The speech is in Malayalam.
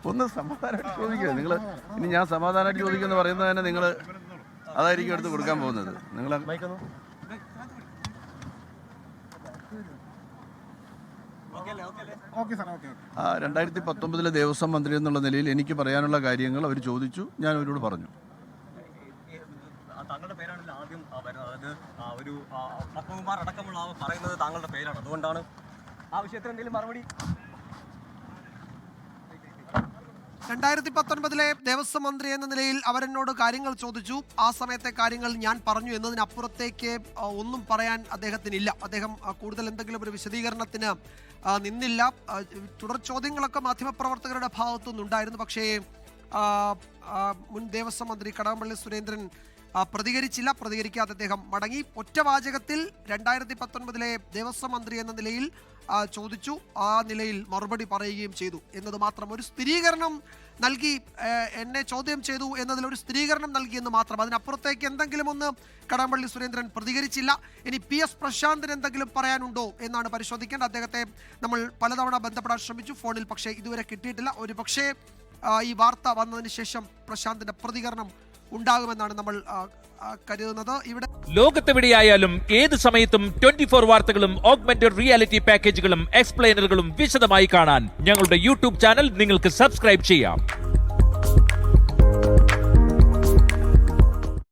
ഒന്ന് സമാധാനമായിട്ട് ചോദിക്കുക. നിങ്ങൾ ഇനി ഞാൻ സമാധാനമായിട്ട് ചോദിക്കുമെന്ന് പറയുന്നത് തന്നെ നിങ്ങൾ അതായിരിക്കും എടുത്ത് കൊടുക്കാൻ പോകുന്നത്. നിങ്ങൾ 2019 ദേവസ്വം മന്ത്രി എന്നുള്ള നിലയിൽ എനിക്ക് പറയാനുള്ള കാര്യങ്ങൾ അവർ ചോദിച്ചു, ഞാൻ അവരോട് പറഞ്ഞു. താങ്കളുടെ പേരാണല്ലോ ആദ്യം വരുന്നത്, അതായത് ഒരു പത്മകുമാർ അടക്കമുള്ള പറയുന്നത് താങ്കളുടെ പേരാണ്, അതുകൊണ്ടാണ് ആ വിഷയത്തിൽ എന്തെങ്കിലും മറുപടി? 2019 ദേവസ്വം മന്ത്രി എന്ന നിലയിൽ അവരെന്നോട് കാര്യങ്ങൾ ചോദിച്ചു. ആ സമയത്തെ കാര്യങ്ങൾ ഞാൻ പറഞ്ഞു എന്നതിനപ്പുറത്തേക്ക് ഒന്നും പറയാൻ അദ്ദേഹത്തിനില്ല. അദ്ദേഹം കൂടുതൽ എന്തെങ്കിലും ഒരു വിശദീകരണത്തിന് നിന്നില്ല. തുടർ ചോദ്യങ്ങളൊക്കെ മാധ്യമപ്രവർത്തകരുടെ ഭാഗത്തുനിന്നുണ്ടായിരുന്നു. പക്ഷേ മുൻ ദേവസ്വം മന്ത്രി കടകംപള്ളി സുരേന്ദ്രൻ പ്രതികരിച്ചില്ല. പ്രതികരിക്കാതെ അദ്ദേഹം മടങ്ങി. ഒറ്റവാചകത്തിൽ 2019 ദേവസ്വം മന്ത്രി എന്ന നിലയിൽ ചോദിച്ചു, ആ നിലയിൽ മറുപടി പറയുകയും ചെയ്തു എന്നത് മാത്രം. ഒരു സ്ഥിരീകരണം നൽകി, എന്നെ ചോദ്യം ചെയ്തു എന്നതിലൊരു സ്ഥിരീകരണം നൽകിയെന്ന് മാത്രം. അതിനപ്പുറത്തേക്ക് എന്തെങ്കിലും ഒന്ന് കടകംപള്ളി സുരേന്ദ്രൻ പ്രതികരിച്ചില്ല. ഇനി PS പ്രശാന്തിന് എന്തെങ്കിലും പറയാനുണ്ടോ എന്നാണ് പരിശോധിക്കേണ്ടത്. അദ്ദേഹത്തെ നമ്മൾ പലതവണ ബന്ധപ്പെടാൻ ശ്രമിച്ചു ഫോണിൽ, പക്ഷേ ഇതുവരെ കിട്ടിയിട്ടില്ല. ഒരു പക്ഷേ ഈ വാർത്ത വന്നതിന് ശേഷം പ്രശാന്തിന്റെ പ്രതികരണം ഉണ്ടാകുമെന്നാണ് നമ്മൾ കരുതുന്നത്. ഇവിടെ ലോകത്തെവിടെയായാലും ഏത് സമയത്തും 24 വാർത്തകളും ഓഗ്മെന്റഡ് റിയാലിറ്റി പാക്കേജുകളും എക്സ്പ്ലെയിനറുകളും വിശദമായി കാണാൻ ഞങ്ങളുടെ YouTube ചാനൽ നിങ്ങൾക്ക് സബ്സ്ക്രൈബ് ചെയ്യാം.